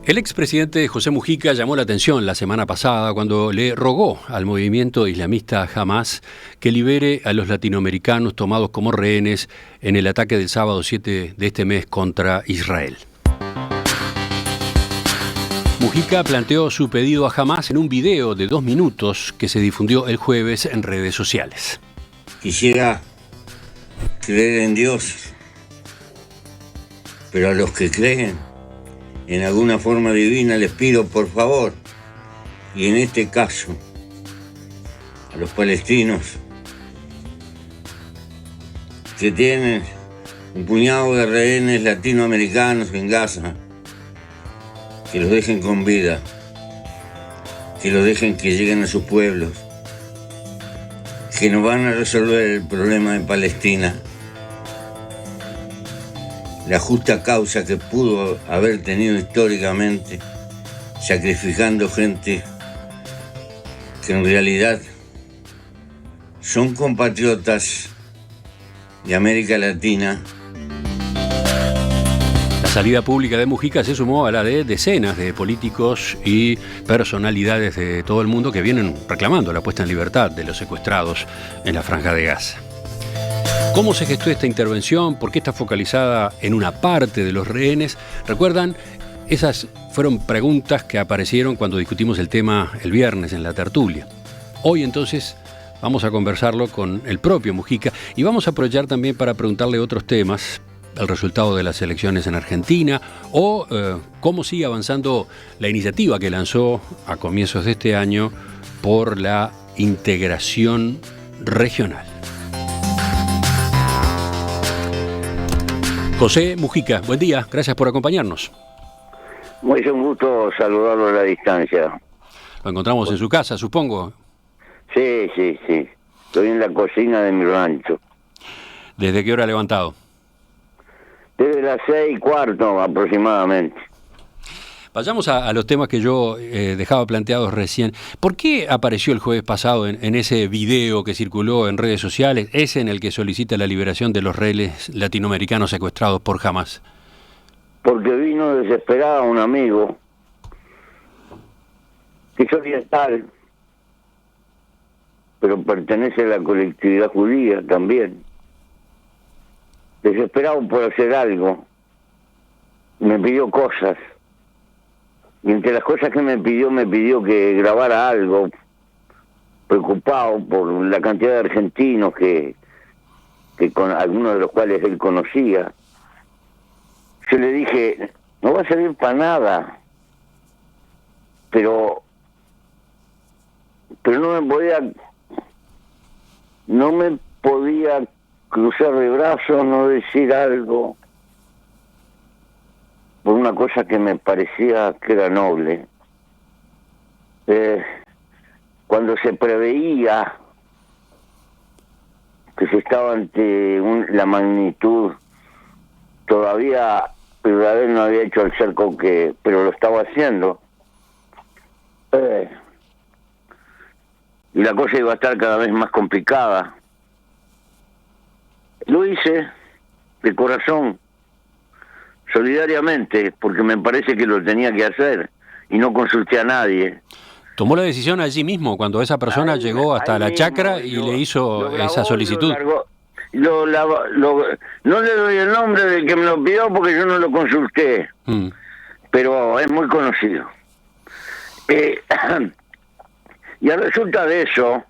El expresidente José Mujica llamó la atención la semana pasada cuando le rogó al movimiento islamista Hamás que libere a los latinoamericanos tomados como rehenes en el ataque del sábado 7 de este mes contra Israel. Mujica planteó su pedido a Hamás en un video de 2 minutos que se difundió el jueves en redes sociales. Quisiera creer en Dios, pero a los que creen en alguna forma divina les pido por favor, y en este caso a los palestinos que tienen un puñado de rehenes latinoamericanos en Gaza, que los dejen con vida, que los dejen que lleguen a sus pueblos, que no van a resolver el problema de Palestina. La justa causa que pudo haber tenido históricamente, sacrificando gente que en realidad son compatriotas de América Latina. La salida pública de Mujica se sumó a la de decenas de políticos y personalidades de todo el mundo que vienen reclamando la puesta en libertad de los secuestrados en la Franja de Gaza. ¿Cómo se gestó esta intervención? ¿Por qué está focalizada en una parte de los rehenes? ¿Recuerdan? Esas fueron preguntas que aparecieron cuando discutimos el tema el viernes en la tertulia. Hoy entonces vamos a conversarlo con el propio Mujica y vamos a aprovechar también para preguntarle otros temas, el resultado de las elecciones en Argentina o cómo sigue avanzando la iniciativa que lanzó a comienzos de este año por la integración regional. José Mujica, buen día, gracias por acompañarnos. Muy un gusto saludarlo a la distancia. Lo encontramos en su casa, supongo. Sí. Estoy en la cocina de mi rancho. ¿Desde qué hora ha levantado? Desde las 6:15 aproximadamente. Vayamos a los temas que yo dejaba planteados recién. ¿Por qué apareció el jueves pasado en ese video que circuló en redes sociales, ese en el que solicita la liberación de los rehenes latinoamericanos secuestrados por Hamás? Porque vino desesperado un amigo que es oriental, pero pertenece a la colectividad judía también. Desesperado por hacer algo, me pidió cosas. Y entre las cosas que me pidió que grabara algo, preocupado por la cantidad de argentinos que con algunos de los cuales él conocía. Yo le dije, no va a servir para nada, pero no me podía cruzar de brazos, no decir algo, por una cosa que me parecía que era noble. Cuando se preveía que se estaba ante la magnitud, todavía Israel no había hecho el cerco pero lo estaba haciendo, y la cosa iba a estar cada vez más complicada. Lo hice de corazón, solidariamente, porque me parece que lo tenía que hacer y no consulté a nadie. ¿Tomó la decisión allí mismo, cuando esa persona llegó hasta la chacra y le hizo esa solicitud? No le doy el nombre del que me lo pidió porque yo no lo consulté, pero es muy conocido. Y a resulta de eso,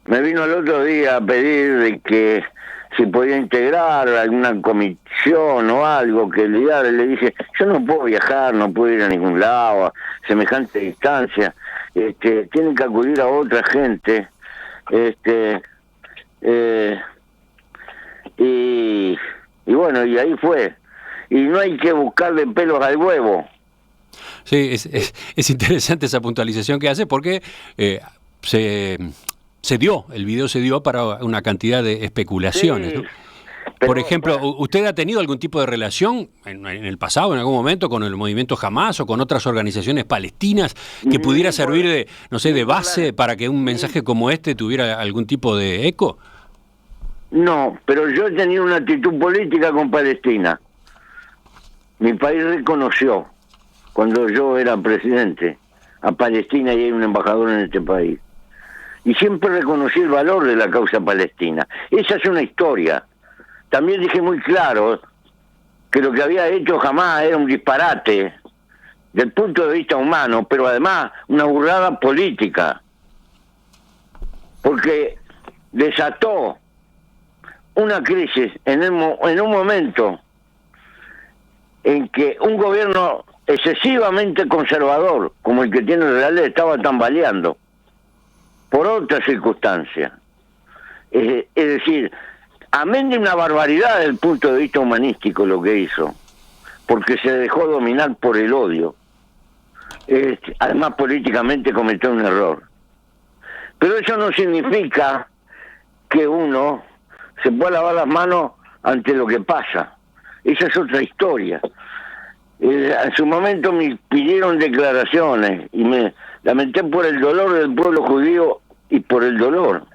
me vino el otro día a pedir de que si podía integrar alguna comisión o algo que le dije, yo no puedo viajar, no puedo ir a ningún lado a semejante distancia, tienen que acudir a otra gente, y bueno, y ahí fue, y no hay que buscarle pelos al huevo. Sí, es interesante esa puntualización que hace porque el video se dio para una cantidad de especulaciones, sí, ¿no? Por ejemplo, ¿usted ha tenido algún tipo de relación en el pasado, en algún momento, con el movimiento Hamás o con otras organizaciones palestinas que pudiera servir de base para que un mensaje como este tuviera algún tipo de eco? No, pero yo he tenido una actitud política con Palestina. Mi país reconoció cuando yo era presidente, a Palestina y hay un embajador en este país. Y siempre reconocí el valor de la causa palestina. Esa es una historia. También dije muy claro que lo que había hecho jamás era un disparate del punto de vista humano, pero además una burrada política, porque desató una crisis en un momento en que un gobierno excesivamente conservador, como el que tiene el Real, estaba tambaleando por otras circunstancias. Es decir, amén de una barbaridad desde el punto de vista humanístico lo que hizo, porque se dejó dominar por el odio. Además, políticamente cometió un error. Pero eso no significa que uno se pueda lavar las manos ante lo que pasa. Esa es otra historia. En su momento me pidieron declaraciones y me lamenté por el dolor del pueblo judío y por el dolor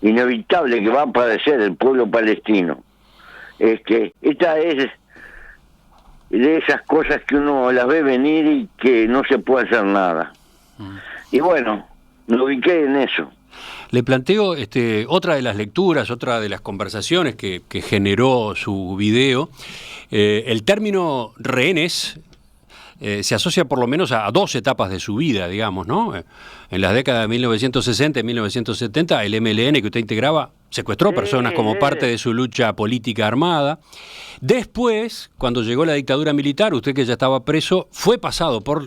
inevitable que va a padecer el pueblo palestino. Esta es de esas cosas que uno las ve venir y que no se puede hacer nada. Y bueno, me ubiqué en eso. Le planteo otra de las lecturas, otra de las conversaciones que generó su video. El término rehenes se asocia por lo menos a dos etapas de su vida, digamos, ¿no? En las décadas de 1960 y 1970, el MLN que usted integraba secuestró personas como parte de su lucha política armada. Después, cuando llegó la dictadura militar, usted que ya estaba preso, fue pasado por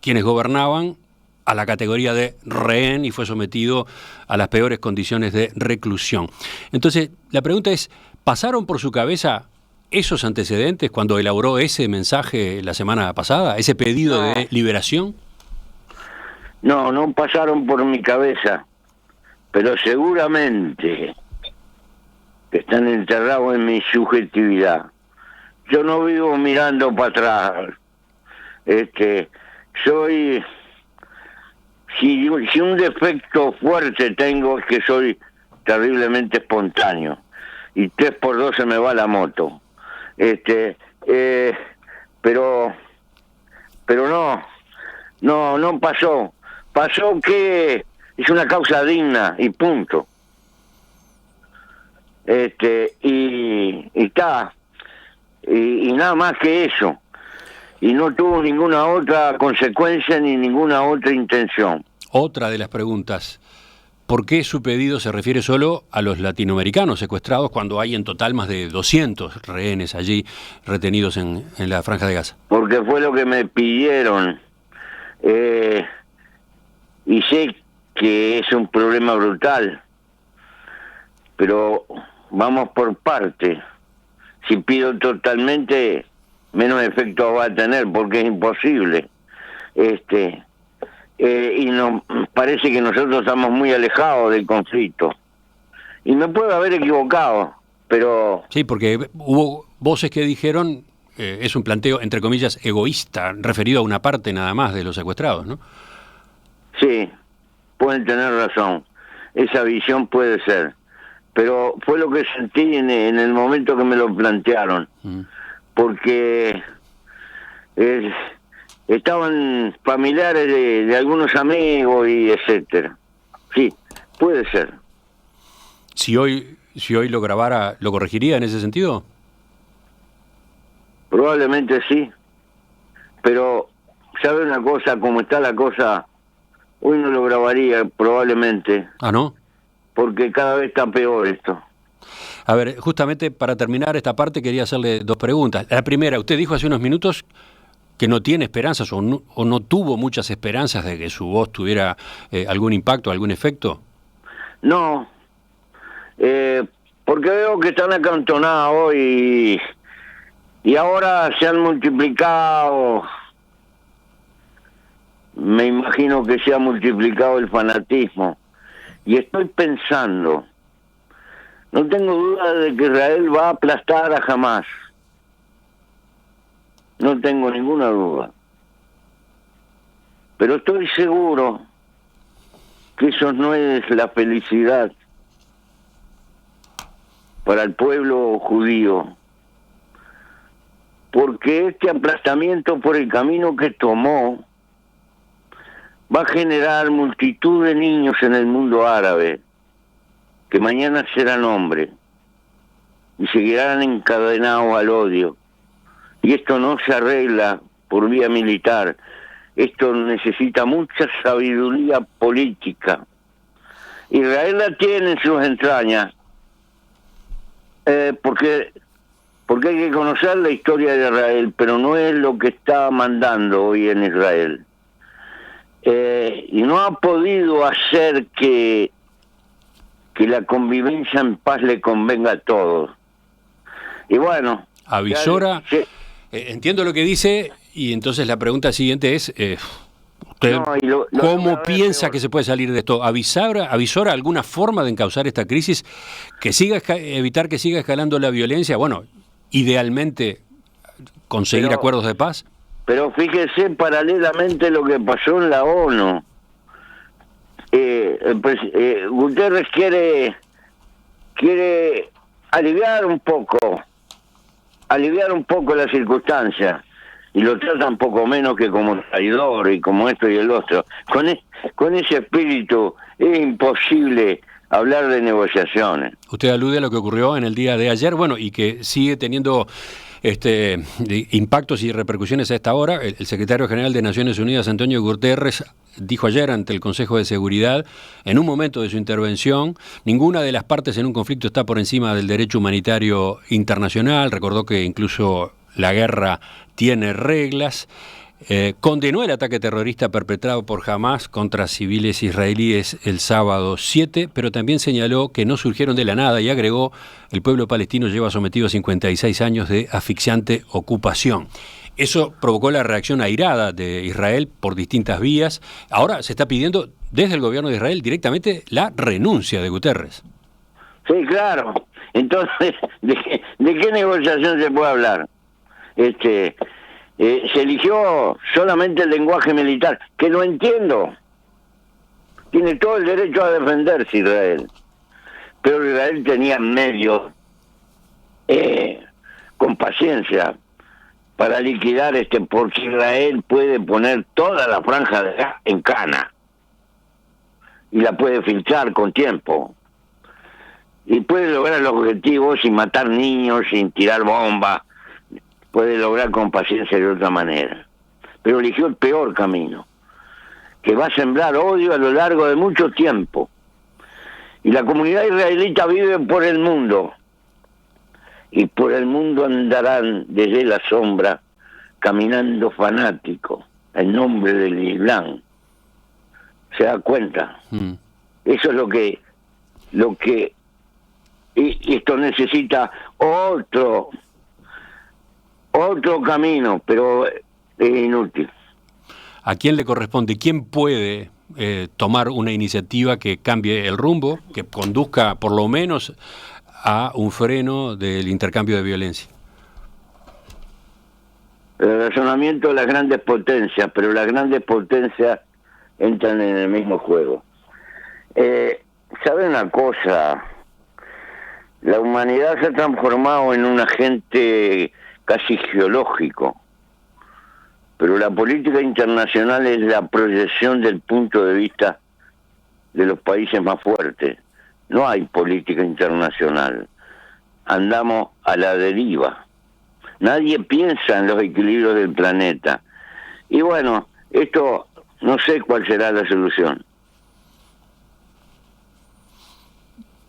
quienes gobernaban a la categoría de rehén y fue sometido a las peores condiciones de reclusión. Entonces, la pregunta es, ¿pasaron por su cabeza esos antecedentes cuando elaboró ese mensaje la semana pasada, ese pedido de liberación? No pasaron por mi cabeza, pero seguramente que están enterrados en mi subjetividad. Yo no vivo mirando para atrás. Si un defecto fuerte tengo es que soy terriblemente espontáneo y 3x2 se me va la moto. Pero no pasó. Pasó que es una causa digna y punto. Y está. Y nada más que eso. Y no tuvo ninguna otra consecuencia ni ninguna otra intención. Otra de las preguntas, ¿por qué su pedido se refiere solo a los latinoamericanos secuestrados cuando hay en total más de 200 rehenes allí retenidos en la Franja de Gaza? Porque fue lo que me pidieron. Y sé que es un problema brutal, pero vamos por parte. Si pido totalmente, menos efecto va a tener, porque es imposible. Y nos parece que nosotros estamos muy alejados del conflicto. Y me puedo haber equivocado, pero... Sí, porque hubo voces que dijeron, es un planteo, entre comillas, egoísta, referido a una parte nada más de los secuestrados, ¿no? Sí, pueden tener razón. Esa visión puede ser. Pero fue lo que sentí en el momento que me lo plantearon. Porque estaban familiares de algunos amigos y etcétera. Sí, puede ser. Si hoy lo grabara, ¿lo corregiría en ese sentido? Probablemente sí. Pero, ¿sabe una cosa? Como está la cosa, hoy no lo grabaría probablemente. Ah, ¿no? Porque cada vez está peor esto. A ver, justamente para terminar esta parte quería hacerle dos preguntas. La primera, usted dijo hace unos minutos que no tiene esperanzas o no tuvo muchas esperanzas de que su voz tuviera algún impacto, algún efecto. No, porque veo que están acantonados hoy y ahora se han multiplicado. Me imagino que se ha multiplicado el fanatismo. Y estoy pensando, no tengo duda de que Israel va a aplastar a Hamás. No tengo ninguna duda. Pero estoy seguro que eso no es la felicidad para el pueblo judío. porque este aplastamiento por el camino que tomó va a generar multitud de niños en el mundo árabe que mañana serán hombres y seguirán encadenados al odio. Y esto no se arregla por vía militar. Esto necesita mucha sabiduría política. Israel la tiene en sus entrañas, porque hay que conocer la historia de Israel, pero no es lo que está mandando hoy en Israel. Y no ha podido hacer que la convivencia en paz le convenga a todos. Y bueno... Avisora, entiendo lo que dice, y entonces la pregunta siguiente es, ¿usted cómo piensa que se puede salir de esto? ¿Avisora alguna forma de encauzar esta crisis, que evitar que siga escalando la violencia? Bueno, idealmente conseguir acuerdos de paz. Pero fíjese paralelamente lo que pasó en la ONU. Guterres quiere aliviar un poco la circunstancia, y lo tratan poco menos que como traidor y como esto y el otro. Con ese espíritu es imposible hablar de negociaciones. Usted alude a lo que ocurrió en el día de ayer, bueno, y que sigue teniendo impactos y repercusiones a esta hora. El secretario general de Naciones Unidas, Antonio Guterres, dijo ayer ante el Consejo de Seguridad, en un momento de su intervención, ninguna de las partes en un conflicto está por encima del derecho humanitario internacional. Recordó que incluso la guerra tiene reglas. Condenó el ataque terrorista perpetrado por Hamás contra civiles israelíes el sábado 7, pero también señaló que no surgieron de la nada y agregó: el pueblo palestino lleva sometido a 56 años de asfixiante ocupación. Eso provocó la reacción airada de Israel por distintas vías. Ahora se está pidiendo desde el gobierno de Israel directamente la renuncia de Guterres. Sí, claro. Entonces, ¿de qué negociación se puede hablar? Se eligió solamente el lenguaje militar, que no entiendo. Tiene todo el derecho a defenderse Israel. Pero Israel tenía medios, con paciencia, para liquidar porque Israel puede poner toda la franja de Gaza en cana. Y la puede filtrar con tiempo. Y puede lograr los objetivos sin matar niños, sin tirar bombas. Puede lograr con paciencia de otra manera. Pero eligió el peor camino, que va a sembrar odio a lo largo de mucho tiempo. Y la comunidad israelita vive por el mundo. Y por el mundo andarán desde la sombra, caminando fanáticos, en nombre del Islam. ¿Se da cuenta? Eso es lo que y esto necesita otro camino, pero es inútil. ¿A quién le corresponde? ¿Quién puede tomar una iniciativa que cambie el rumbo, que conduzca por lo menos a un freno del intercambio de violencia? El razonamiento de las grandes potencias, pero las grandes potencias entran en el mismo juego. ¿Sabe una cosa? La humanidad se ha transformado en un agente casi geológico, pero la política internacional es la proyección del punto de vista de los países más fuertes. No hay política internacional. Andamos a la deriva. Nadie piensa en los equilibrios del planeta. Y bueno, esto no sé cuál será la solución.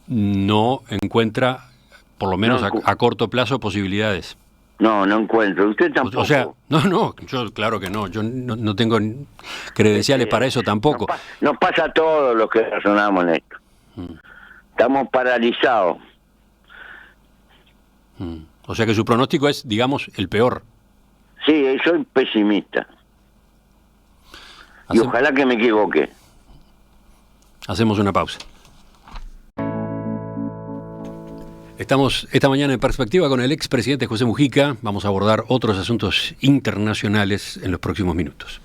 No encuentra, por lo menos a corto plazo, posibilidades. No encuentro. Usted tampoco. O sea, no, yo claro que no. Yo no tengo credenciales para eso tampoco. Nos pasa a todos los que razonamos en esto. Estamos paralizados. O sea que su pronóstico es, digamos, el peor. Sí, soy pesimista. Y ojalá que me equivoque. Hacemos una pausa. Estamos esta mañana en Perspectiva con el expresidente José Mujica. Vamos a abordar otros asuntos internacionales en los próximos minutos.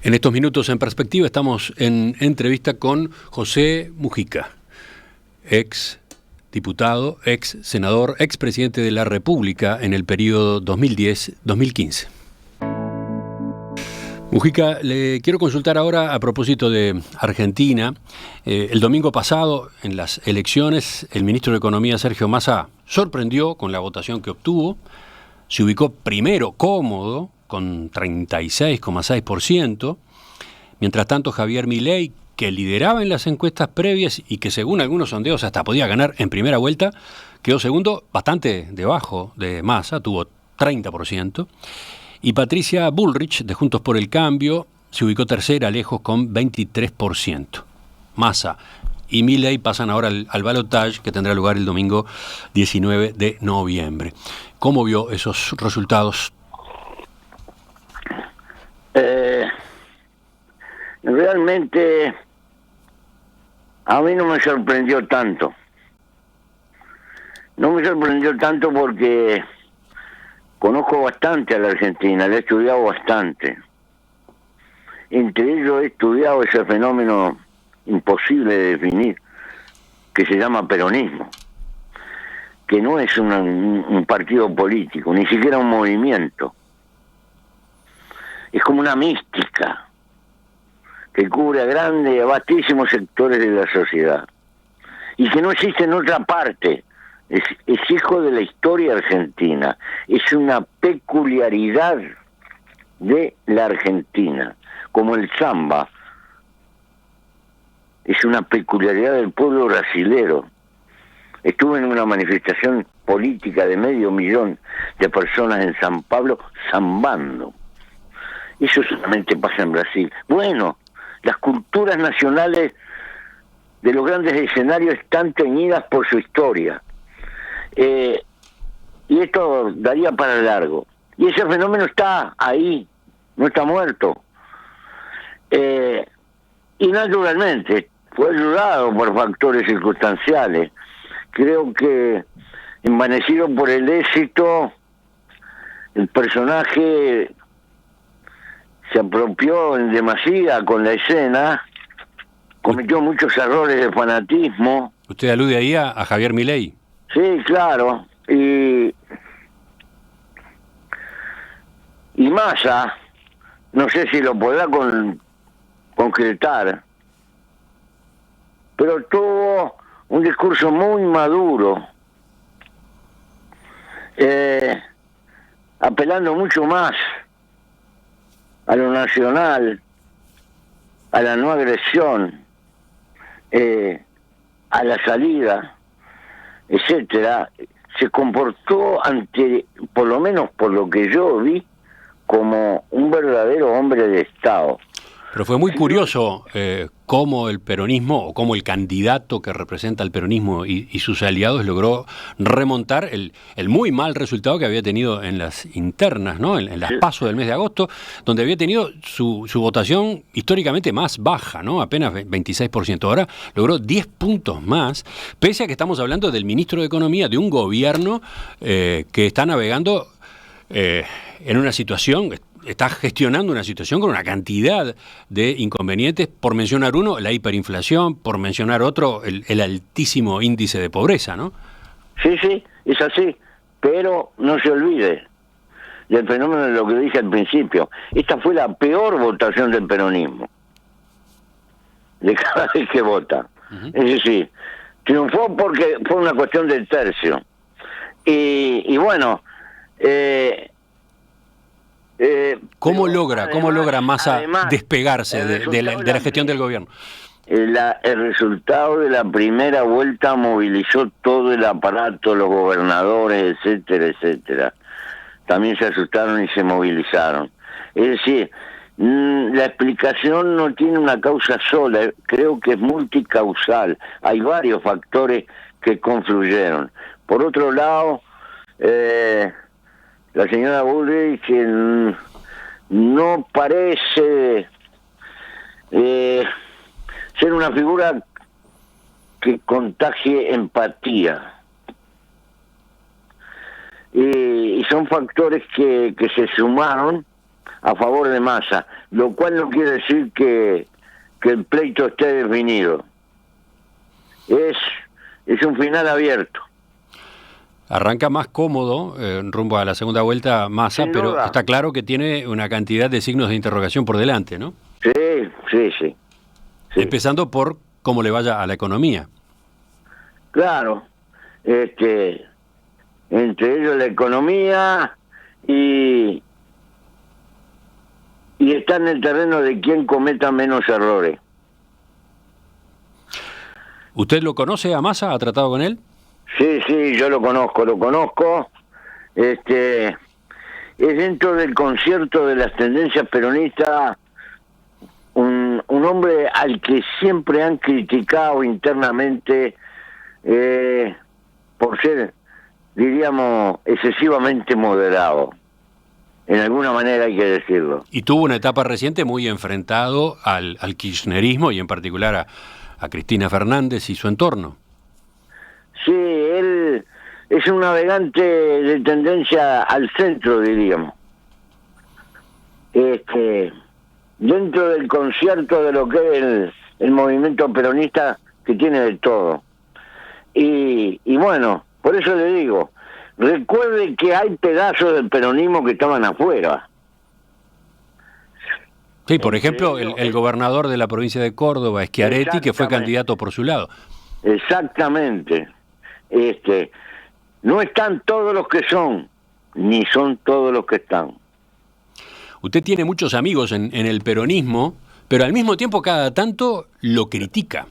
En estos minutos en Perspectiva estamos en entrevista con José Mujica, ex diputado, ex senador, ex presidente de la República en el periodo 2010-2015. Mujica, le quiero consultar ahora a propósito de Argentina. El domingo pasado, en las elecciones, el ministro de Economía, Sergio Massa, sorprendió con la votación que obtuvo. Se ubicó primero cómodo, con 36,6%. Mientras tanto, Javier Milei, que lideraba en las encuestas previas y que según algunos sondeos hasta podía ganar en primera vuelta, quedó segundo bastante debajo de Massa, tuvo 30%. Y Patricia Bullrich, de Juntos por el Cambio, se ubicó tercera, lejos, con 23%. Massa y Milei pasan ahora al balotaje, que tendrá lugar el domingo 19 de noviembre. ¿Cómo vio esos resultados? Realmente a mí no me sorprendió tanto. No me sorprendió tanto porque conozco bastante a la Argentina, la he estudiado bastante. Entre ellos he estudiado ese fenómeno imposible de definir, que se llama peronismo, que no es un partido político, ni siquiera un movimiento. Es como una mística que cubre a grandes y a vastísimos sectores de la sociedad y que no existe en otra parte. Es hijo de la historia argentina, es una peculiaridad de la Argentina, como el samba es una peculiaridad del pueblo brasilero. Estuve en una manifestación política de 500.000 de personas en San Pablo zambando. Eso solamente pasa en Brasil. Bueno, las culturas nacionales de los grandes escenarios están teñidas por su historia. Y esto daría para largo. Y ese fenómeno está ahí, no está muerto. Y naturalmente fue ayudado por factores circunstanciales. Creo que, envanecido por el éxito, el personaje se apropió en demasía con la escena, cometió muchos errores de fanatismo. ¿Usted alude ahí a Javier Milei? Sí, claro. Y Massa, no sé si lo podrá concretar, pero tuvo un discurso muy maduro, apelando mucho más a lo nacional, a la no agresión, a la salida, etcétera. Se comportó por lo menos por lo que yo vi, como un verdadero hombre de Estado. Pero fue muy curioso cómo el peronismo, o cómo el candidato que representa al peronismo y sus aliados logró remontar el muy mal resultado que había tenido en las internas, ¿no? En las PASO del mes de agosto, donde había tenido su votación históricamente más baja, ¿no? Apenas 26%. Ahora logró 10 puntos más, pese a que estamos hablando del ministro de Economía de un gobierno que está navegando en una situación, está gestionando una situación con una cantidad de inconvenientes, por mencionar uno, la hiperinflación, por mencionar otro, el altísimo índice de pobreza, ¿no? Sí, es así, pero no se olvide del fenómeno de lo que dije al principio. Esta fue la peor votación del peronismo, de cada vez que vota. Es decir, triunfó porque fue una cuestión del tercio. Y bueno... ¿Cómo logra Massa despegarse de la gestión del gobierno? El resultado de la primera vuelta movilizó todo el aparato, los gobernadores, etcétera, etcétera. También se asustaron y se movilizaron. Es decir, la explicación no tiene una causa sola, creo que es multicausal. Hay varios factores que confluyeron. Por otro lado, la señora Bullrich no parece ser una figura que contagie empatía. Y son factores que se sumaron a favor de Massa, lo cual no quiere decir que el pleito esté definido. Es es un final abierto. Arranca más cómodo rumbo a la segunda vuelta Massa, Sin pero duda. está claro que tiene una cantidad de signos de interrogación por delante, ¿no? Sí. Empezando por cómo le vaya a la economía. Claro, entre ellos la economía y está en el terreno de quien cometa menos errores. ¿Usted lo conoce a Massa? ¿Ha tratado con él? Sí, yo lo conozco. Es dentro del concierto de las tendencias peronistas un hombre al que siempre han criticado internamente por ser, diríamos, excesivamente moderado. En alguna manera hay que decirlo. Y tuvo una etapa reciente muy enfrentado al kirchnerismo y en particular a Cristina Fernández y su entorno. Sí, él es un navegante de tendencia al centro, diríamos. Dentro del concierto de lo que es el movimiento peronista, que tiene de todo. Y bueno, por eso le digo, recuerde que hay pedazos del peronismo que estaban afuera. Sí, por ejemplo, el gobernador de la provincia de Córdoba, Schiaretti, que fue Exactamente. candidato por su lado. Exactamente. No están todos los que son, ni son todos los que están. Usted tiene muchos amigos en el peronismo, pero al mismo tiempo cada tanto lo critica.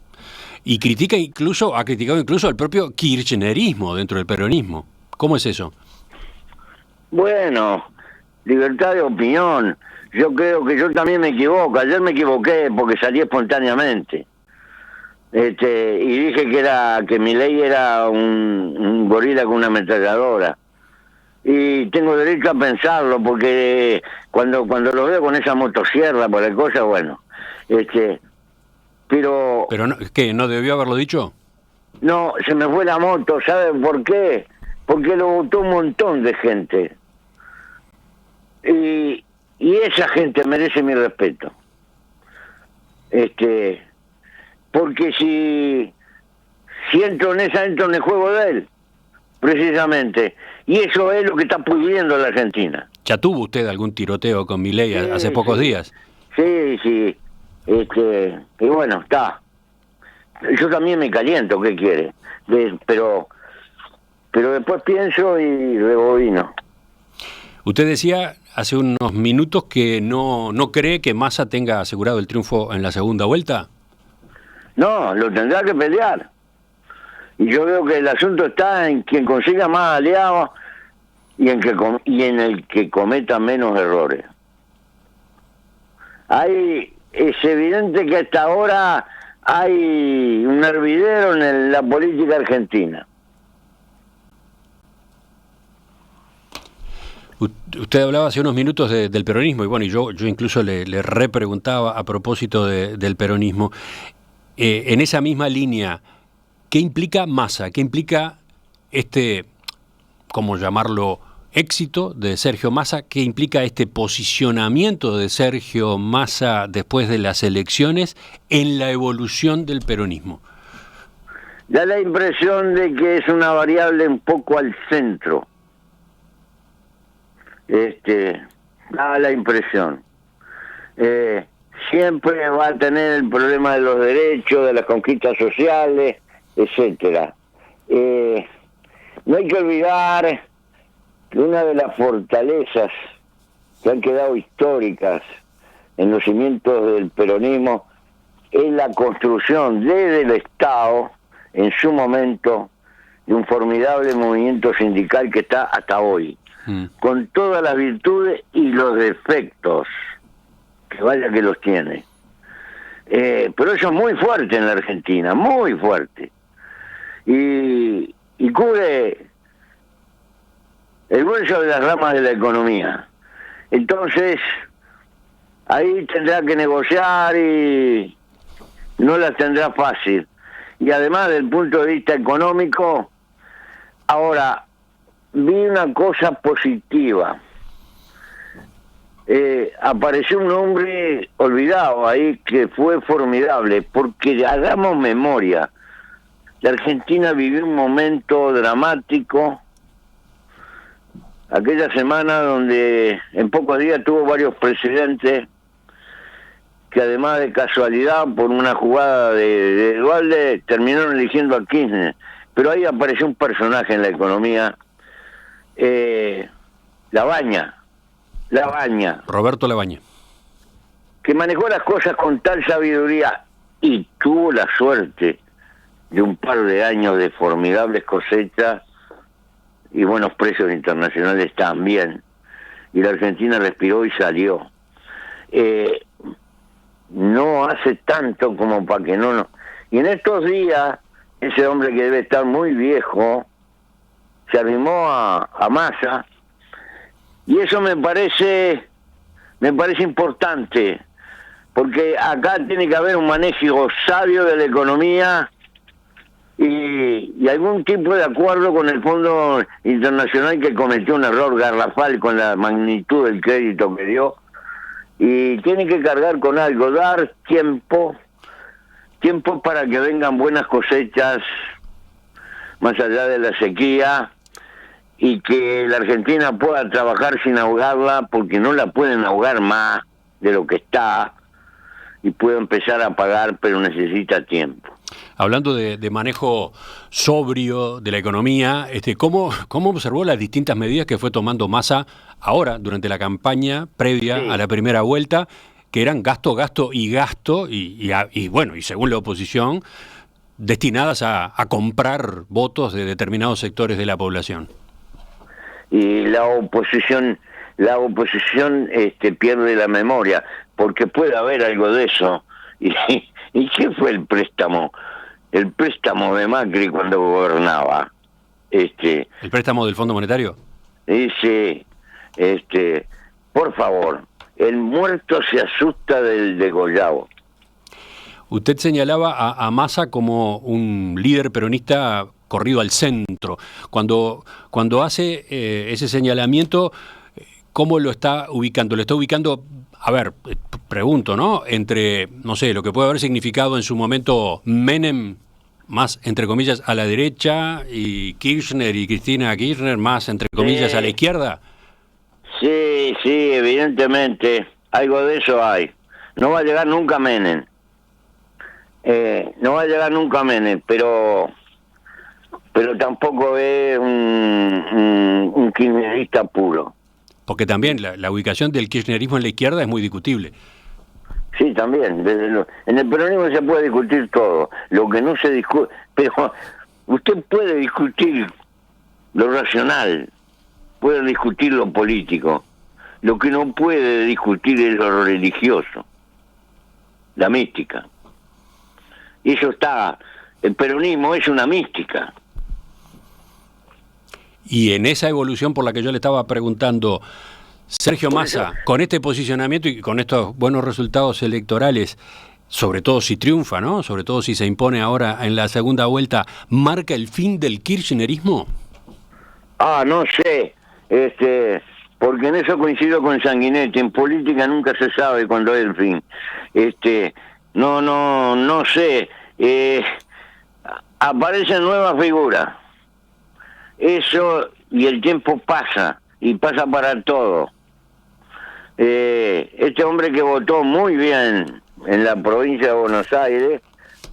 Y ha criticado incluso al propio kirchnerismo dentro del peronismo. ¿Cómo es eso? Bueno, libertad de opinión. Yo creo que yo también me equivoco. Ayer me equivoqué porque salí espontáneamente. Y dije que Milei era un gorila con una ametralladora. Y tengo derecho a pensarlo porque cuando lo veo con esa motosierra por la cosa, bueno, pero ¿Pero qué, no debió haberlo dicho? no, se me fue la moto. ¿Saben por qué? Porque lo votó un montón de gente. Y esa gente merece mi respeto. Porque si entro en el juego de él, precisamente. Y eso es lo que está pudriendo la Argentina. ¿Ya tuvo usted algún tiroteo con Milei hace pocos días? Sí. Y bueno, está. Yo también me caliento, ¿qué quiere? Pero después pienso y rebobino. Usted decía hace unos minutos que no cree que Massa tenga asegurado el triunfo en la segunda vuelta. No, lo tendrá que pelear. Y yo veo que el asunto está en quien consiga más aliados y en el que cometa menos errores. Es evidente que hasta ahora hay un hervidero en la política argentina. Usted hablaba hace unos minutos del peronismo y bueno, yo incluso le repreguntaba a propósito del peronismo. En esa misma línea, ¿qué implica Massa? ¿Qué implica cómo llamarlo, éxito de Sergio Massa? ¿Qué implica este posicionamiento de Sergio Massa después de las elecciones en la evolución del peronismo? Da la impresión de que es una variable un poco al centro. Da la impresión. Siempre va a tener el problema de los derechos, de las conquistas sociales, etcétera. No hay que olvidar que una de las fortalezas que han quedado históricas en los cimientos del peronismo es la construcción desde el Estado, en su momento, de un formidable movimiento sindical que está hasta hoy, con todas las virtudes y los defectos, que vaya que los tiene. Pero eso es muy fuerte en la Argentina, muy fuerte. Y cubre el grueso de las ramas de la economía. Entonces, ahí tendrá que negociar y no las tendrá fácil. Y además, desde el punto de vista económico, ahora, vi una cosa positiva. Apareció un hombre olvidado ahí que fue formidable, porque hagamos memoria. la Argentina vivió un momento dramático, aquella semana donde en pocos días tuvo varios presidentes que además de casualidad, por una jugada de Duhalde, terminaron eligiendo a Kirchner. Pero ahí apareció un personaje en la economía, Labaña, Roberto Labaña, que manejó las cosas con tal sabiduría y tuvo la suerte de un par de años de formidables cosechas y buenos precios internacionales también. Y la Argentina respiró y salió. No hace tanto como para que no... Y en estos días, ese hombre que debe estar muy viejo, se arrimó a Massa, y eso me parece importante, porque acá tiene que haber un manejo sabio de la economía y algún tipo de acuerdo con el Fondo Internacional, que cometió un error garrafal con la magnitud del crédito que dio, y tiene que cargar con algo, dar tiempo para que vengan buenas cosechas más allá de la sequía, y que la Argentina pueda trabajar sin ahogarla, porque no la pueden ahogar más de lo que está, y puede empezar a pagar, pero necesita tiempo. Hablando de manejo sobrio de la economía, ¿cómo observó las distintas medidas que fue tomando Massa ahora, durante la campaña previa a la primera vuelta, que eran gasto, y bueno, y según la oposición, destinadas a comprar votos de determinados sectores de la población? Y la oposición pierde la memoria, porque puede haber algo de eso. ¿Y qué fue el préstamo? El préstamo de Macri cuando gobernaba. ¿El préstamo del Fondo Monetario? Dice, por favor, el muerto se asusta del degollado. Usted señalaba a Massa como un líder peronista corrido al centro. Cuando hace ese señalamiento, ¿cómo lo está ubicando? Lo está ubicando, a ver, pregunto, ¿no? Entre, no sé, lo que puede haber significado en su momento Menem, más, entre comillas, a la derecha, y Kirchner y Cristina Kirchner, más, entre comillas, a la izquierda. Sí, evidentemente, algo de eso hay. No va a llegar nunca Menem. Pero tampoco es un kirchnerista puro. Porque también la ubicación del kirchnerismo en la izquierda es muy discutible. Sí, también. En el peronismo se puede discutir todo. Lo que no se discute... Pero usted puede discutir lo racional, puede discutir lo político. Lo que no puede discutir es lo religioso, la mística. Y eso está... El peronismo es una mística. Y en esa evolución por la que yo le estaba preguntando, Sergio Massa, con este posicionamiento y con estos buenos resultados electorales, sobre todo si triunfa, ¿no? Sobre todo si se impone ahora en la segunda vuelta, ¿marca el fin del kirchnerismo? No sé, porque en eso coincido con Sanguinetti. En política nunca se sabe cuándo es el fin. No sé. Aparecen nuevas figuras. Eso, y el tiempo pasa, y pasa para todo. Este hombre que votó muy bien en la provincia de Buenos Aires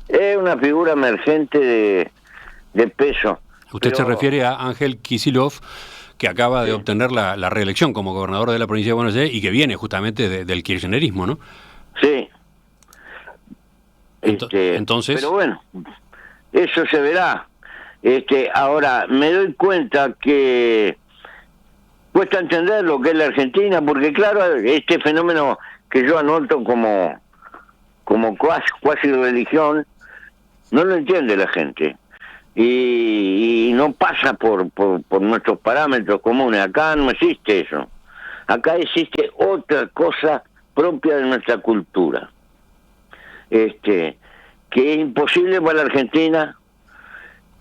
es una figura emergente de peso. Usted se refiere a Ángel Kicillof, que acaba de obtener la reelección como gobernador de la provincia de Buenos Aires y que viene justamente del kirchnerismo, ¿no? Sí. Entonces... Pero bueno, eso se verá. Ahora, me doy cuenta que cuesta entender lo que es la Argentina, porque claro, este fenómeno que yo anoto como cuasi religión, no lo entiende la gente. Y no pasa por nuestros parámetros comunes. Acá no existe eso. Acá existe otra cosa propia de nuestra cultura. Que es imposible para la Argentina,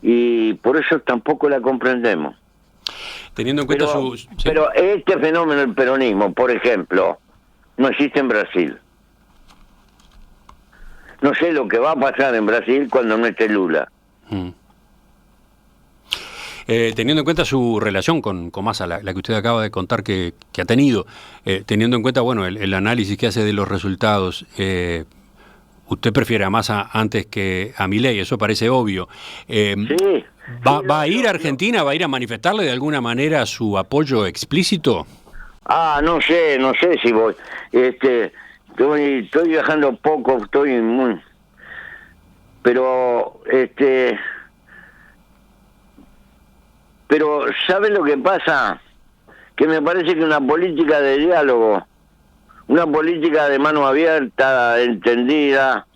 y por eso tampoco la comprendemos. Teniendo en cuenta pero este fenómeno del peronismo, por ejemplo, no existe en Brasil. No sé lo que va a pasar en Brasil cuando no esté Lula. Teniendo en cuenta su relación con Massa, la que usted acaba de contar que ha tenido, teniendo en cuenta bueno el análisis que hace de los resultados, usted prefiere a Massa antes que a Milei, eso parece obvio. Sí. ¿Va a ir a Argentina? ¿Va a ir a manifestarle de alguna manera su apoyo explícito? No sé si voy. Estoy viajando poco, pero ¿sabe lo que pasa? Que me parece que una política de diálogo, una política de mano abierta, entendida,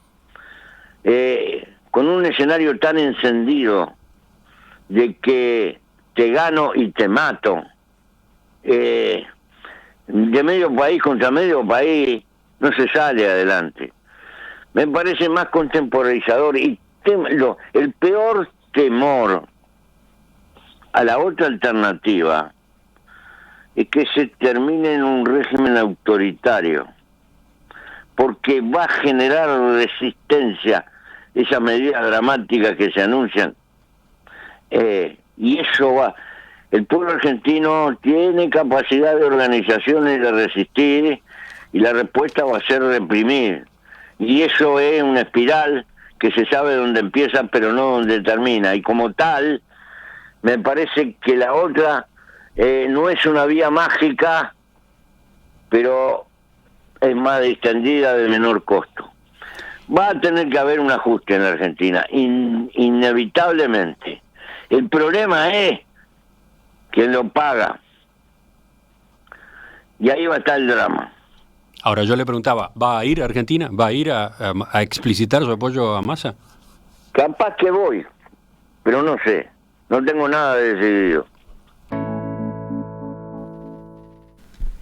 con un escenario tan encendido de que te gano y te mato, de medio país contra medio país, no se sale adelante. Me parece más contemporizador y el peor temor a la otra alternativa es que se termine en un régimen autoritario, porque va a generar resistencia esas medidas dramáticas que se anuncian, y eso va. El pueblo argentino tiene capacidad de organizaciones de resistir, y la respuesta va a ser reprimir, y eso es una espiral que se sabe dónde empieza pero no dónde termina, y como tal me parece que la otra no es una vía mágica, pero es más distendida, de menor costo. Va a tener que haber un ajuste en la Argentina, inevitablemente. El problema es quién lo paga, y ahí va a estar el drama. Ahora, yo le preguntaba, ¿va a ir a Argentina? ¿Va a ir a explicitar su apoyo a Massa? Capaz que voy, pero no sé, no tengo nada decidido.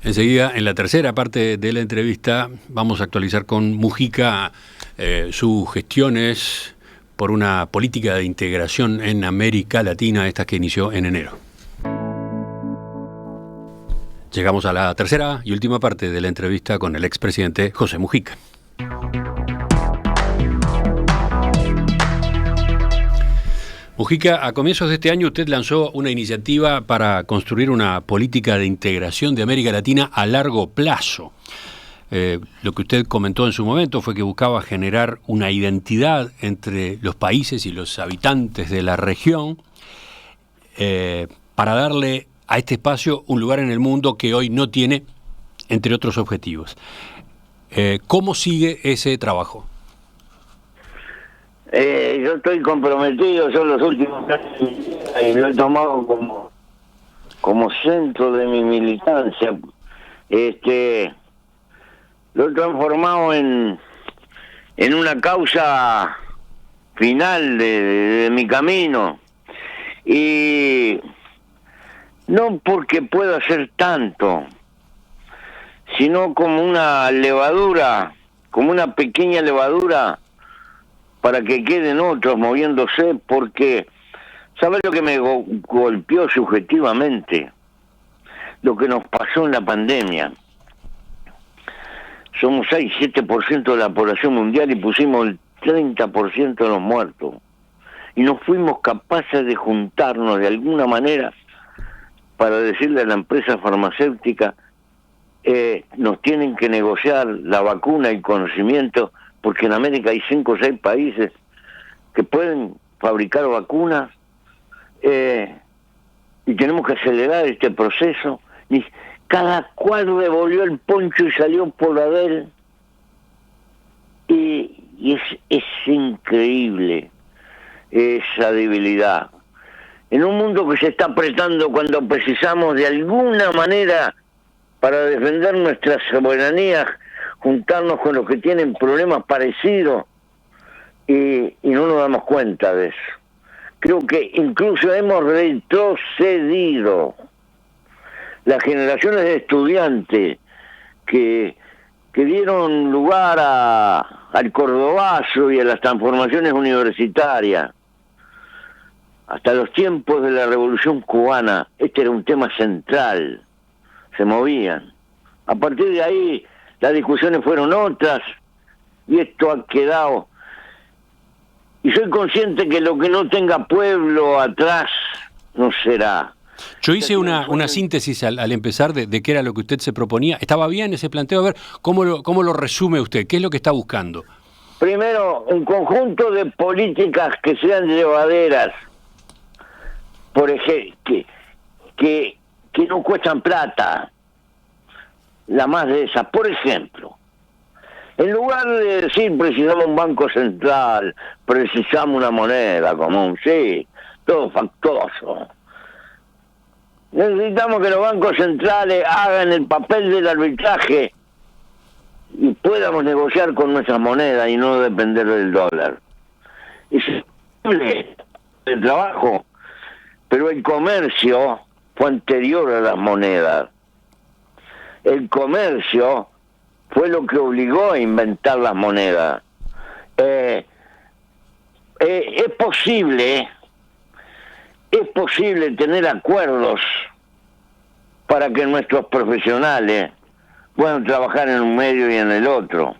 Enseguida, en la tercera parte de la entrevista, vamos a actualizar con Mujica sus gestiones por una política de integración en América Latina, esta que inició en enero. Llegamos a la tercera y última parte de la entrevista con el expresidente José Mujica. Mujica, a comienzos de este año usted lanzó una iniciativa para construir una política de integración de América Latina a largo plazo. Lo que usted comentó en su momento fue que buscaba generar una identidad entre los países y los habitantes de la región para darle a este espacio un lugar en el mundo que hoy no tiene, entre otros objetivos. ¿Cómo sigue ese trabajo? Yo estoy comprometido, son los últimos años y lo he tomado como centro de mi militancia. Lo he transformado en una causa final de mi camino, y no porque pueda hacer tanto, sino como una levadura, como una pequeña levadura para que queden otros moviéndose, porque ¿sabes lo que me golpeó subjetivamente? Lo que nos pasó en la pandemia. Somos 6-7% de la población mundial y pusimos el 30% de los muertos. Y no fuimos capaces de juntarnos de alguna manera para decirle a la empresa farmacéutica, nos tienen que negociar la vacuna y conocimiento, porque en América hay 5 o 6 países que pueden fabricar vacunas, y tenemos que acelerar este proceso. Y cada cual revolvió el poncho y salió por la de él. Y es increíble esa debilidad. En un mundo que se está apretando cuando precisamos de alguna manera, para defender nuestra soberanía, juntarnos con los que tienen problemas parecidos, y no nos damos cuenta de eso. Creo que incluso hemos retrocedido. Las generaciones de estudiantes que dieron lugar al cordobazo y a las transformaciones universitarias, hasta los tiempos de la Revolución Cubana, este era un tema central, se movían. A partir de ahí, las discusiones fueron otras, y esto ha quedado. Y soy consciente que lo que no tenga pueblo atrás no será. Yo hice una síntesis al empezar de qué era lo que usted se proponía. ¿Estaba bien ese planteo? A ver, ¿cómo lo resume usted? ¿Qué es lo que está buscando? Primero, un conjunto de políticas que sean llevaderas, por ejemplo, que no cuestan plata, la más de esas. Por ejemplo, en lugar de decir precisamos un banco central, precisamos una moneda común, sí, todo factuoso. Necesitamos que los bancos centrales hagan el papel del arbitraje y podamos negociar con nuestras monedas y no depender del dólar. Es el trabajo, pero el comercio fue anterior a las monedas. El comercio fue lo que obligó a inventar las monedas. Es posible tener acuerdos para que nuestros profesionales puedan trabajar en un medio y en el otro.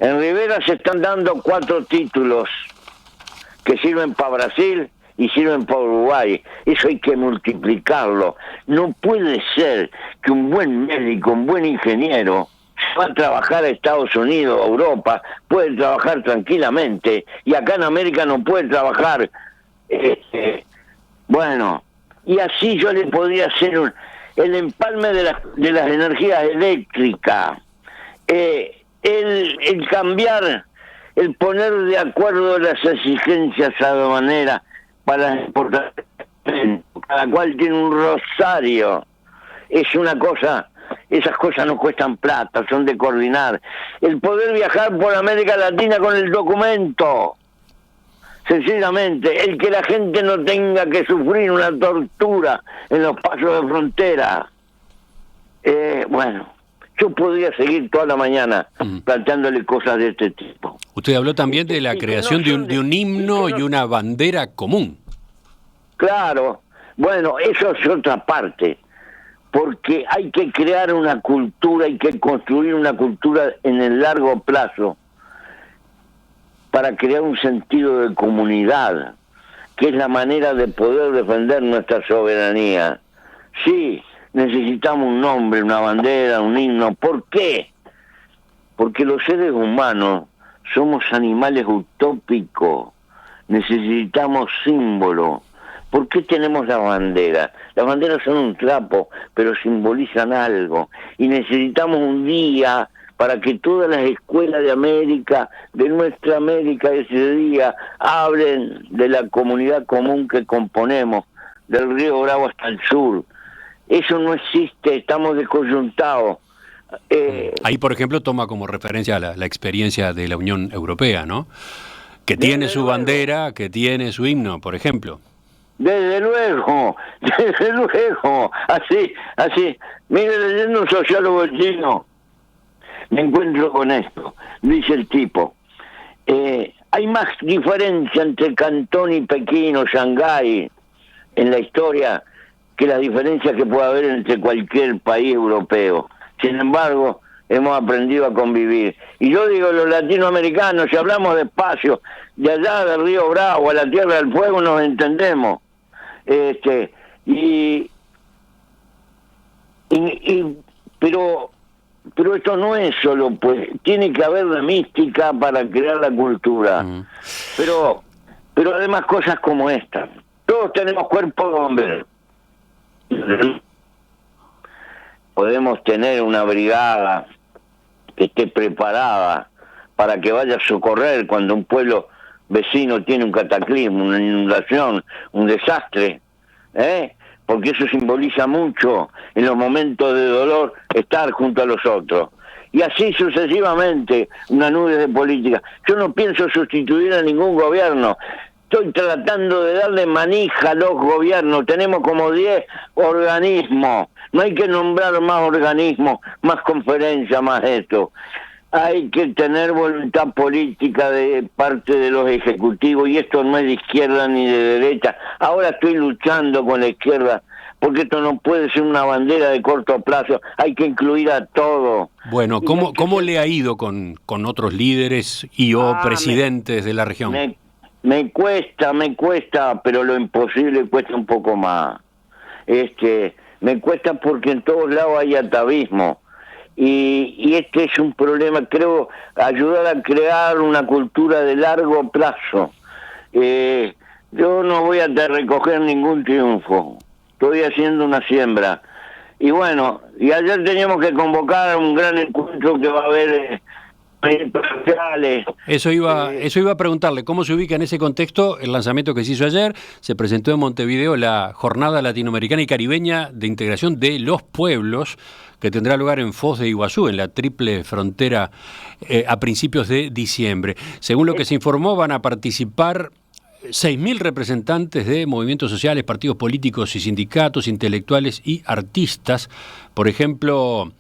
En Rivera se están dando 4 títulos que sirven para Brasil y sirven para Uruguay. Eso hay que multiplicarlo. No puede ser que un buen médico, un buen ingeniero, va a trabajar a Estados Unidos, a Europa, puede trabajar tranquilamente, y acá en América no puede trabajar. Bueno, y así yo le podría hacer el empalme de las energías eléctricas, el cambiar, el poner de acuerdo las exigencias aduaneras para exportar, cada cual tiene un rosario. Es una cosa, esas cosas no cuestan plata, son de coordinar. El poder viajar por América Latina con el documento, sencillamente, el que la gente no tenga que sufrir una tortura en los pasos de frontera. Bueno, yo podría seguir toda la mañana planteándole cosas de este tipo. Usted habló también de la creación de un himno y una bandera común. Claro, bueno, eso es otra parte, porque hay que crear una cultura, hay que construir una cultura en el largo plazo, para crear un sentido de comunidad, que es la manera de poder defender nuestra soberanía. Sí, necesitamos un nombre, una bandera, un himno. ¿Por qué? Porque los seres humanos somos animales utópicos, necesitamos símbolos. ¿Por qué tenemos la bandera? Las banderas son un trapo, pero simbolizan algo. Y necesitamos un día para que todas las escuelas de América, de nuestra América ese día, hablen de la comunidad común que componemos, del río Bravo hasta el sur. Eso no existe, estamos descoyuntados. Ahí, por ejemplo, toma como referencia la experiencia de la Unión Europea, ¿no? Que tiene su bandera, que tiene su himno, por ejemplo. Desde luego, así. Mire, leyendo un sociólogo chino, me encuentro con esto. Dice el tipo, hay más diferencia entre Cantón y Pekín o Shanghái en la historia que las diferencias que puede haber entre cualquier país europeo. Sin embargo, hemos aprendido a convivir. Y yo digo, los latinoamericanos, si hablamos despacio, de allá del río Bravo a la Tierra del Fuego, nos entendemos. Pero esto no es solo, pues, tiene que haber la mística para crear la cultura. Pero además cosas como esta. Todos tenemos cuerpo de hombre. Podemos tener una brigada que esté preparada para que vaya a socorrer cuando un pueblo vecino tiene un cataclismo, una inundación, un desastre, porque eso simboliza mucho en los momentos de dolor estar junto a los otros. Y así sucesivamente, una nube de política. Yo no pienso sustituir a ningún gobierno. Estoy tratando de darle manija a los gobiernos. Tenemos como 10 organismos. No hay que nombrar más organismos, más conferencias, más esto. Hay que tener voluntad política de parte de los ejecutivos, y esto no es de izquierda ni de derecha. Ahora estoy luchando con la izquierda, porque esto no puede ser una bandera de corto plazo, hay que incluir a todo. Bueno, ¿cómo le ha ido con otros líderes y presidentes de la región? Me cuesta, pero lo imposible cuesta un poco más. Me cuesta porque en todos lados hay atavismo. Y este es un problema, creo, ayudar a crear una cultura de largo plazo. Yo no voy a recoger ningún triunfo, estoy haciendo una siembra. Y bueno, y ayer teníamos que convocar un gran encuentro que va a haber sociales. Eso iba a preguntarle, ¿cómo se ubica en ese contexto el lanzamiento que se hizo ayer? Se presentó en Montevideo la Jornada Latinoamericana y Caribeña de Integración de los Pueblos, que tendrá lugar en Foz de Iguazú, en la triple frontera, a principios de diciembre. Según lo que se informó, van a participar 6.000 representantes de movimientos sociales, partidos políticos y sindicatos, intelectuales y artistas. Por ejemplo,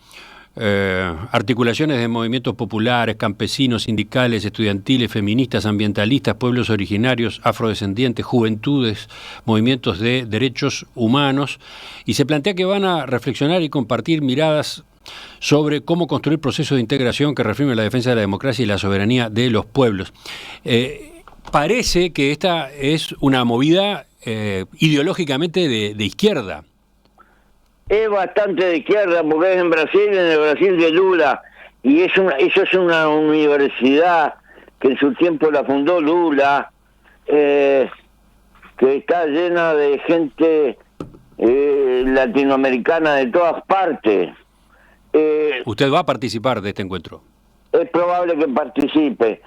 articulaciones de movimientos populares, campesinos, sindicales, estudiantiles, feministas, ambientalistas, pueblos originarios, afrodescendientes, juventudes, movimientos de derechos humanos, y se plantea que van a reflexionar y compartir miradas sobre cómo construir procesos de integración que reafirmen la defensa de la democracia y la soberanía de los pueblos. Parece que esta es una movida ideológicamente de izquierda. Es bastante de izquierda porque es en el Brasil de Lula, y eso es una universidad que en su tiempo la fundó Lula, que está llena de gente latinoamericana de todas partes. ¿Usted va a participar de este encuentro? Es probable que participe,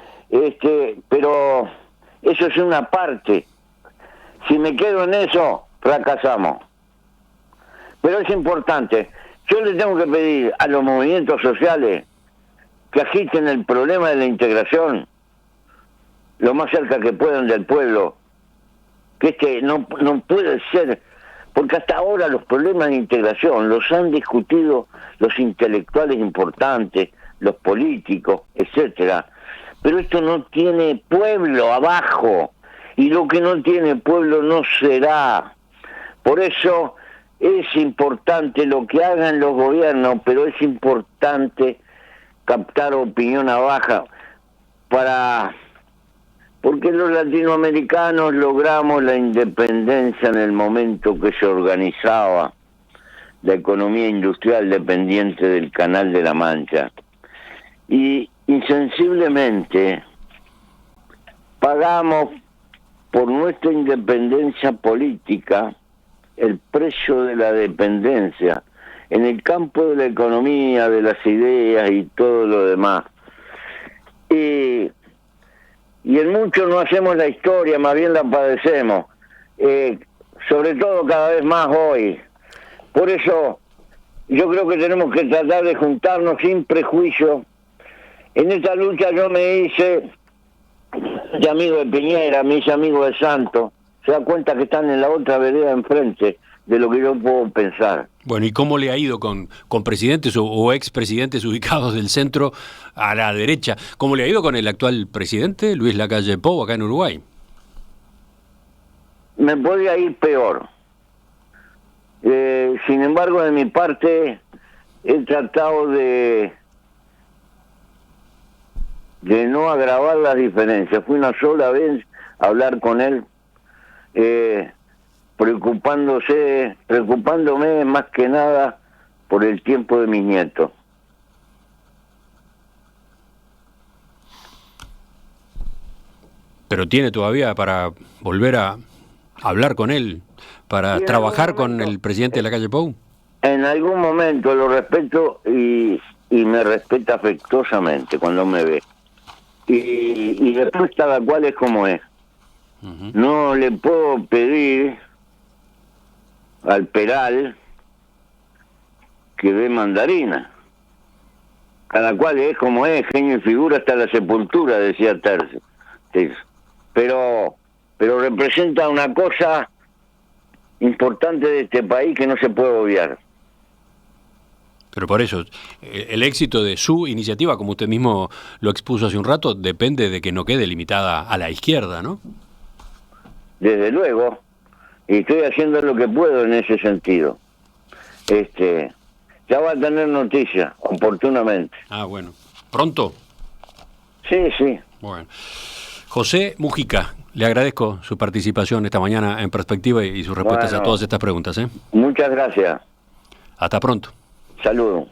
pero eso es una parte. Si me quedo en eso, fracasamos. Pero es importante. Yo le tengo que pedir a los movimientos sociales que agiten el problema de la integración lo más cerca que puedan del pueblo. Que no puede ser, porque hasta ahora los problemas de integración los han discutido los intelectuales importantes, los políticos, etcétera. Pero esto no tiene pueblo abajo, y lo que no tiene pueblo no será. Por eso es importante lo que hagan los gobiernos, pero es importante captar opinión abajo porque los latinoamericanos logramos la independencia en el momento que se organizaba la economía industrial dependiente del Canal de la Mancha. Y insensiblemente pagamos por nuestra independencia política el precio de la dependencia en el campo de la economía, de las ideas y todo lo demás. Y en mucho no hacemos la historia, más bien la padecemos, sobre todo cada vez más hoy. Por eso yo creo que tenemos que tratar de juntarnos sin prejuicio. En esta lucha yo me hice de amigo de Piñera, me hice amigo de Santos. Se da cuenta que están en la otra vereda enfrente de lo que yo puedo pensar. Bueno, ¿y cómo le ha ido con presidentes o expresidentes ubicados del centro a la derecha? ¿Cómo le ha ido con el actual presidente, Luis Lacalle Pou, acá en Uruguay? Me podría ir peor. Sin embargo, de mi parte, he tratado de no agravar las diferencias. Fui una sola vez a hablar con él, preocupándome más que nada por el tiempo de mis nietos. Pero tiene todavía para volver a hablar con él, para trabajar con el presidente de Lacalle Pou. En algún momento lo respeto y me respeta afectuosamente cuando me ve. Y después cada cual es como es. Uh-huh. No le puedo pedir al Peral que dé mandarina. Cada cual es como es, genio y figura hasta la sepultura, decía Tercio. Pero representa una cosa importante de este país que no se puede obviar. Pero por eso, el éxito de su iniciativa, como usted mismo lo expuso hace un rato, depende de que no quede limitada a la izquierda, ¿no? Desde luego, y estoy haciendo lo que puedo en ese sentido. Ya va a tener noticias, oportunamente. Ah, bueno. ¿Pronto? Sí, sí. Bueno. José Mujica, le agradezco su participación esta mañana en Perspectiva y sus respuestas a todas estas preguntas. Muchas gracias. Hasta pronto. Saludos.